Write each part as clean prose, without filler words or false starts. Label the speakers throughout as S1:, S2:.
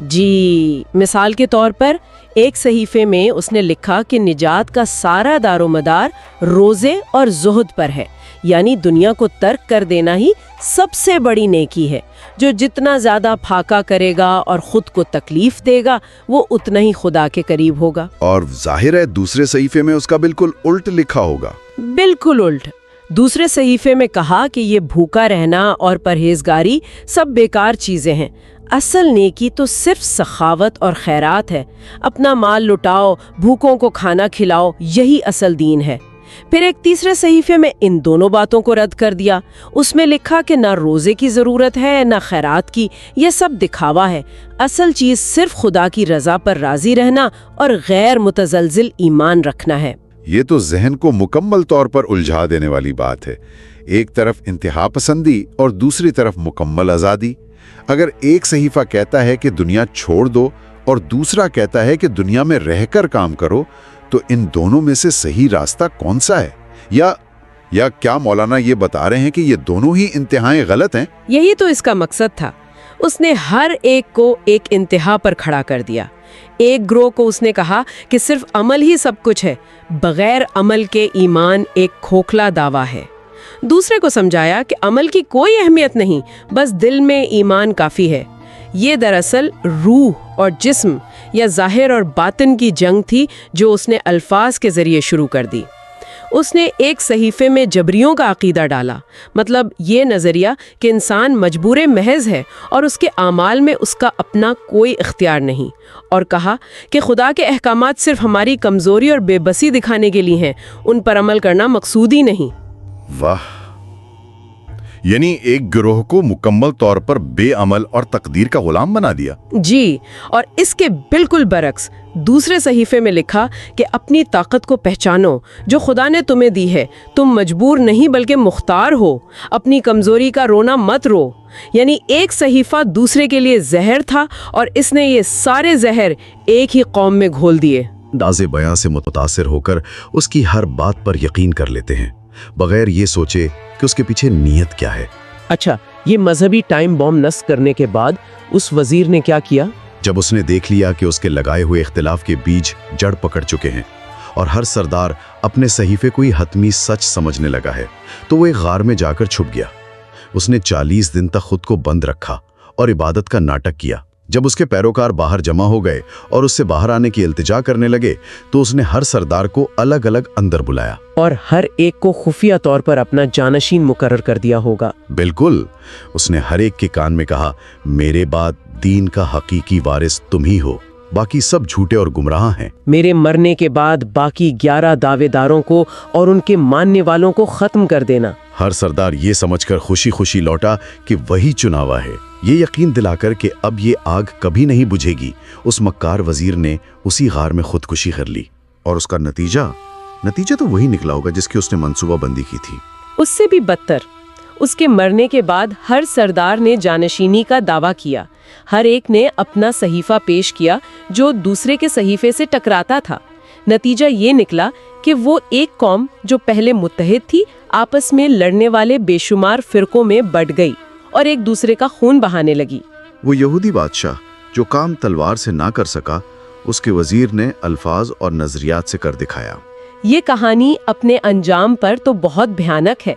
S1: جی، مثال کے طور پر ایک صحیفے میں اس نے لکھا کہ نجات کا سارا دار و مدار روزے اور زہد پر ہے، یعنی دنیا کو ترک کر دینا ہی سب سے بڑی نیکی ہے۔ جو جتنا زیادہ پھاکا کرے گا اور خود کو تکلیف دے گا وہ اتنا ہی خدا کے قریب ہوگا۔
S2: اور ظاہر ہے دوسرے صحیفے میں اس کا بالکل الٹ لکھا ہوگا۔
S1: بالکل الٹ۔ دوسرے صحیفے میں کہا کہ یہ بھوکا رہنا اور پرہیزگاری سب بیکار چیزیں ہیں، اصل نیکی تو صرف سخاوت اور خیرات ہے، اپنا مال لٹاؤ، بھوکوں کو کھانا کھلاؤ، یہی اصل دین ہے۔ پھر ایک تیسرے صحیفے میں ان دونوں باتوں کو رد کر دیا، اس میں لکھا کہ نہ روزے کی ضرورت ہے نہ خیرات کی، یہ سب دکھاوا ہے، اصل چیز صرف خدا کی رضا پر راضی رہنا اور غیر متزلزل ایمان رکھنا ہے۔
S2: یہ تو ذہن کو مکمل طور پر الجھا دینے والی بات ہے، ایک طرف انتہا پسندی اور دوسری طرف مکمل آزادی۔ اگر ایک صحیفہ کہتا ہے کہ دنیا چھوڑ دو اور دوسرا کہتا ہے کہ دنیا میں رہ کر کام کرو، تو ان دونوں میں سے صحیح راستہ کون سا ہے؟ یا کیا مولانا یہ بتا رہے ہیں کہ یہ دونوں ہی انتہائیں غلط ہیں؟
S1: یہی تو اس کا مقصد تھا، اس نے ہر ایک کو ایک انتہا پر کھڑا کر دیا۔ ایک گروہ کو اس نے کہا کہ صرف عمل ہی سب کچھ ہے، بغیر عمل کے ایمان ایک کھوکھلا دعویٰ ہے۔ دوسرے کو سمجھایا کہ عمل کی کوئی اہمیت نہیں، بس دل میں ایمان کافی ہے۔ یہ دراصل روح اور جسم یا ظاہر اور باطن کی جنگ تھی جو اس نے الفاظ کے ذریعے شروع کر دی۔ اس نے ایک صحیفے میں جبریوں کا عقیدہ ڈالا، مطلب یہ نظریہ کہ انسان مجبور محض ہے اور اس کے اعمال میں اس کا اپنا کوئی اختیار نہیں، اور کہا کہ خدا کے احکامات صرف ہماری کمزوری اور بے بسی دکھانے کے لیے ہیں، ان پر عمل کرنا مقصود ہی نہیں۔
S3: واہ، یعنی ایک گروہ کو مکمل طور پر بے عمل اور تقدیر کا غلام بنا دیا۔
S1: جی، اور اس کے بالکل برعکس دوسرے صحیفے میں لکھا کہ اپنی طاقت کو پہچانو جو خدا نے تمہیں دی ہے، تم مجبور نہیں بلکہ مختار ہو، اپنی کمزوری کا رونا مت رو۔ یعنی ایک صحیفہ دوسرے کے لیے زہر تھا اور اس نے یہ سارے زہر ایک ہی قوم میں گھول دیے۔
S2: انداز بیاں سے متاثر ہو کر اس کی ہر بات پر یقین کر لیتے ہیں، بغیر یہ سوچے کہ اس کے پیچھے نیت کیا ہے۔
S4: اچھا، یہ مذہبی ٹائم بوم نصب کرنے کے بعد اس وزیر نے کیا کیا؟
S2: جب اس نے دیکھ لیا کہ اس کے لگائے ہوئے اختلاف کے بیج جڑ پکڑ چکے ہیں اور ہر سردار اپنے صحیفے کو ہی حتمی سچ سمجھنے لگا ہے، تو وہ ایک غار میں جا کر چھپ گیا۔ اس نے 40 دن تک خود کو بند رکھا اور عبادت کا ناٹک کیا۔ جب اس کے پیروکار باہر جمع ہو گئے اور اس سے باہر آنے کی التجا کرنے لگے تو اس نے ہر سردار کو الگ الگ اندر بلایا
S4: اور ہر ایک کو خفیہ طور پر اپنا جانشین مقرر کر دیا ہوگا۔
S2: بالکل، اس نے ہر ایک کے کان میں کہا، میرے بعد دین کا حقیقی وارث تم ہی ہو، باقی سب جھوٹے اور گمراہ ہیں۔
S4: میرے مرنے کے بعد باقی 11 دعوے داروں کو اور ان کے ماننے والوں کو ختم کر دینا۔
S2: ہر سردار یہ سمجھ کر خوشی خوشی لوٹا کہ وہی چناوا ہے۔ یہ یقین دلا کر کہ اب یہ آگ کبھی نہیں بجھے گی، اس مکار وزیر نے اسی غار میں خودکشی کر لی۔ اور اس کا نتیجہ تو وہی نکلا ہوگا جس کی اس نے منصوبہ بندی کی تھی۔
S1: اس سے بھی بدتر، اس کے مرنے کے بعد ہر سردار نے جانشینی کا دعویٰ کیا، ہر ایک نے اپنا صحیفہ پیش کیا جو دوسرے کے صحیفے سے ٹکراتا تھا۔ نتیجہ یہ نکلا کہ وہ ایک قوم جو پہلے متحد تھی آپس میں لڑنے والے بے شمار فرقوں میں بٹ گئی اور ایک دوسرے کا خون بہانے لگی۔
S2: وہ یہودی بادشاہ جو کام تلوار سے نہ کر سکا، اس کے وزیر نے الفاظ اور نظریات سے کر دکھایا۔
S1: یہ کہانی اپنے انجام پر تو بہت بھیانک ہے،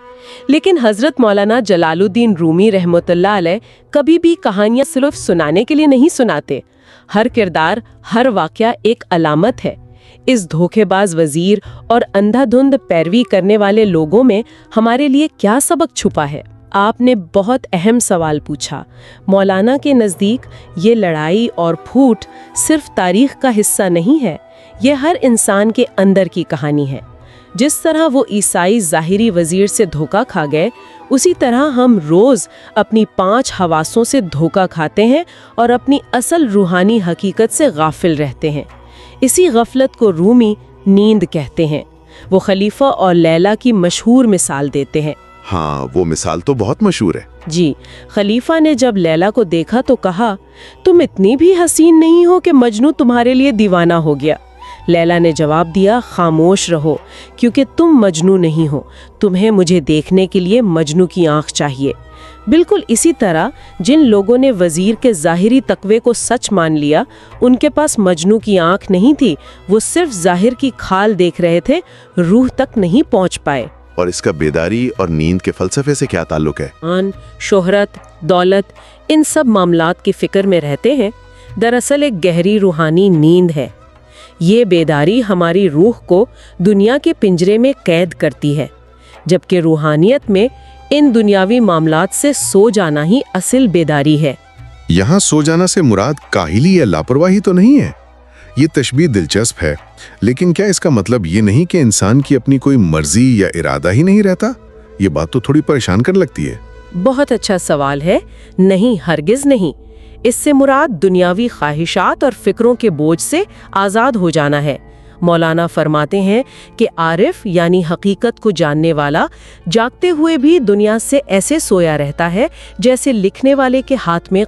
S1: لیکن حضرت مولانا جلال الدین رومی رحمۃ اللہ علیہ کبھی بھی کہانیاں صرف سنانے کے لیے نہیں سناتے۔ ہر کردار، ہر واقعہ ایک علامت ہے۔ اس دھوکے باز وزیر اور اندھا دھند پیروی کرنے والے لوگوں میں ہمارے لیے کیا سبق چھپا ہے؟ آپ نے بہت اہم سوال پوچھا۔ مولانا کے نزدیک یہ لڑائی اور پھوٹ صرف تاریخ کا حصہ نہیں ہے، یہ ہر انسان کے اندر کی کہانی ہے۔ جس طرح وہ عیسائی ظاہری وزیر سے دھوکہ کھا گئے، اسی طرح ہم روز اپنی 5 حواسوں سے دھوکہ کھاتے ہیں اور اپنی اصل روحانی حقیقت سے غافل رہتے ہیں۔ اسی غفلت کو رومی نیند کہتے ہیں۔ وہ خلیفہ اور لیلا کی مشہور مثال دیتے ہیں۔
S2: ہاں، وہ مثال تو بہت مشہور ہے۔
S1: جی، خلیفہ نے جب لیلا کو دیکھا تو کہا، تم اتنی بھی حسین نہیں ہو کہ مجنوں تمہارے لیے دیوانہ ہو گیا۔ لیلا نے جواب دیا، خاموش رہو، کیونکہ تم مجنوں نہیں ہو، تمہیں مجھے دیکھنے کے لیے مجنوں کی آنکھ چاہیے۔ بالکل اسی طرح جن لوگوں نے وزیر کے ظاہری تقوی کو سچ مان لیا، ان کے پاس مجنو کی آنکھ نہیں تھی، وہ صرف ظاہر کی کھال دیکھ رہے تھے، روح تک نہیں پہنچ پائے۔
S5: اور اس کا بیداری اور نیند کے فلسفے سے کیا تعلق ہے؟
S1: شہرت، دولت، ان سب معاملات کی فکر میں رہتے ہیں، دراصل ایک گہری روحانی نیند ہے۔ یہ بیداری ہماری روح کو دنیا کے پنجرے میں قید کرتی ہے، جبکہ روحانیت میں ان دنیاوی معاملات سے سو جانا ہی اصل بیداری ہے۔
S6: یہاں سو جانا سے مراد کاہلی یا لاپرواہی تو نہیں ہے۔ یہ تشبیہ دلچسپ ہے، لیکن کیا اس کا مطلب یہ نہیں کہ انسان کی اپنی کوئی مرضی یا ارادہ ہی نہیں رہتا؟ یہ بات تو تھوڑی پریشان کرنے لگتی ہے۔
S1: بہت اچھا سوال ہے۔ نہیں، ہرگز نہیں۔ اس سے مراد دنیاوی خواہشات اور فکروں کے بوجھ سے آزاد ہو جانا ہے۔ مولانا فرماتے ہیں کہ عارف یعنی حقیقت کو جاننے والا جاگتے ہوئے بھی دنیا سے ایسے سویا رہتا ہے جیسے لکھنے والے کے ہاتھ میں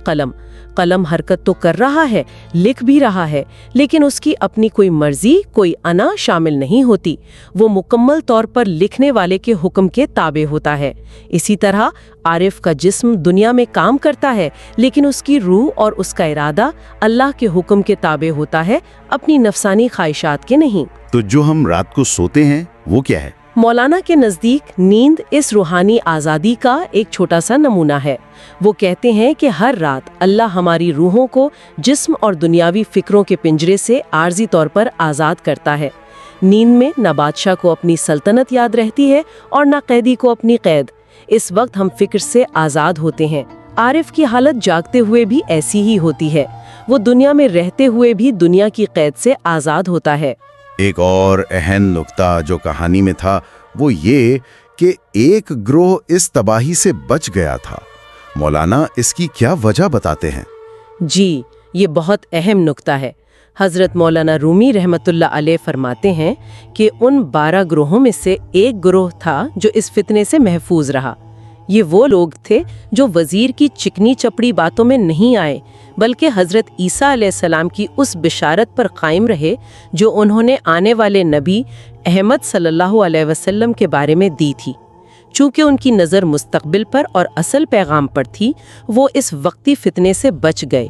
S1: قلم حرکت تو کر رہا ہے، لکھ بھی رہا ہے، لیکن اس کی اپنی کوئی مرضی، کوئی انا شامل نہیں ہوتی۔ وہ مکمل طور پر لکھنے والے کے حکم کے تابع ہوتا ہے۔ اسی طرح عارف کا جسم دنیا میں کام کرتا ہے، لیکن اس کی روح اور اس کا ارادہ اللہ کے حکم کے تابع ہوتا ہے، اپنی نفسانی خواہشات کے نہیں۔
S2: تو جو ہم رات کو سوتے ہیں وہ کیا ہے؟
S1: مولانا کے نزدیک نیند اس روحانی آزادی کا ایک چھوٹا سا نمونہ ہے۔ وہ کہتے ہیں کہ ہر رات اللہ ہماری روحوں کو جسم اور دنیاوی فکروں کے پنجرے سے عارضی طور پر آزاد کرتا ہے۔ نیند میں نہ بادشاہ کو اپنی سلطنت یاد رہتی ہے اور نہ قیدی کو اپنی قید۔ اس وقت ہم فکر سے آزاد ہوتے ہیں۔ عارف کی حالت جاگتے ہوئے بھی ایسی ہی ہوتی ہے۔ وہ دنیا میں رہتے ہوئے بھی دنیا کی قید سے آزاد ہوتا ہے۔
S2: ایک اور اہم نقطہ جو کہانی میں تھا وہ یہ کہ ایک گروہ اس تباہی سے بچ گیا تھا۔ مولانا اس کی کیا وجہ بتاتے ہیں؟
S1: جی، یہ بہت اہم نقطہ ہے۔ حضرت مولانا رومی رحمت اللہ علیہ فرماتے ہیں کہ ان 12 گروہوں میں سے ایک گروہ تھا جو اس فتنے سے محفوظ رہا۔ یہ وہ لوگ تھے جو وزیر کی چکنی چپڑی باتوں میں نہیں آئے، بلکہ حضرت عیسیٰ علیہ السلام کی اس بشارت پر قائم رہے جو انہوں نے آنے والے نبی احمد صلی اللہ علیہ وسلم کے بارے میں دی تھی۔ چونکہ ان کی نظر مستقبل پر اور اصل پیغام پر تھی، وہ اس وقتی فتنے سے بچ گئے۔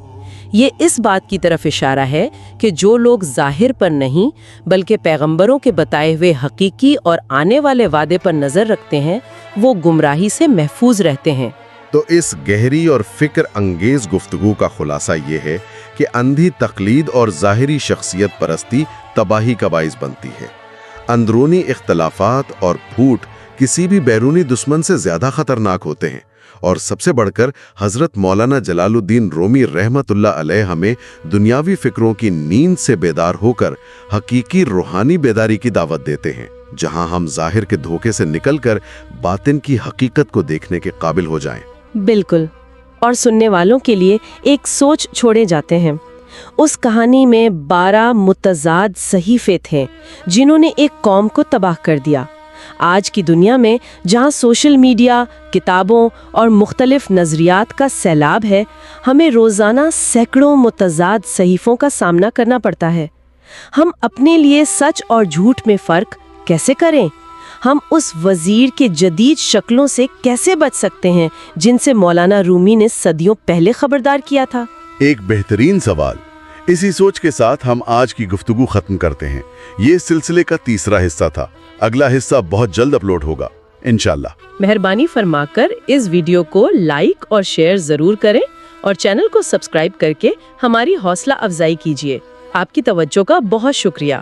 S1: یہ اس بات کی طرف اشارہ ہے کہ جو لوگ ظاہر پر نہیں بلکہ پیغمبروں کے بتائے ہوئے حقیقی اور آنے والے وعدے پر نظر رکھتے ہیں، وہ گمراہی سے محفوظ رہتے ہیں۔
S3: تو اس گہری اور فکر انگیز گفتگو کا خلاصہ یہ ہے کہ اندھی تقلید اور ظاہری شخصیت پرستی تباہی کا باعث بنتی ہے۔ اندرونی اختلافات اور پھوٹ کسی بھی بیرونی دشمن سے زیادہ خطرناک ہوتے ہیں، اور سب سے بڑھ کر حضرت مولانا جلال الدین رومی رحمت اللہ علیہ ہمیں دنیاوی فکروں کی نیند سے بیدار ہو کر حقیقی روحانی بیداری کی دعوت دیتے ہیں، جہاں ہم ظاہر کے دھوکے سے نکل کر باطن کی حقیقت کو دیکھنے کے قابل ہو جائیں۔
S1: بالکل۔ اور سننے والوں کے لیے ایک سوچ چھوڑے جاتے ہیں۔ اس کہانی میں 12 متضاد صحیفے تھے جنہوں نے ایک قوم کو تباہ کر دیا۔ آج کی دنیا میں جہاں سوشل میڈیا، کتابوں اور مختلف نظریات کا سیلاب ہے، ہمیں روزانہ سینکڑوں متضاد صحیفوں کا سامنا کرنا پڑتا ہے۔ ہم اپنے لیے سچ اور جھوٹ میں فرق کیسے کریں؟ ہم اس وزیر کے جدید شکلوں سے کیسے بچ سکتے ہیں جن سے مولانا رومی نے صدیوں پہلے خبردار کیا تھا؟
S7: ایک بہترین سوال۔ اسی سوچ کے ساتھ ہم آج کی گفتگو ختم کرتے ہیں۔ یہ سلسلے کا تیسرا حصہ تھا۔ اگلا حصہ بہت جلد اپلوڈ ہوگا انشاءاللہ۔
S1: مہربانی فرما کر اس ویڈیو کو لائک اور شیئر ضرور کریں اور چینل کو سبسکرائب کر کے ہماری حوصلہ افزائی کیجیے۔ آپ کی توجہ کا بہت شکریہ۔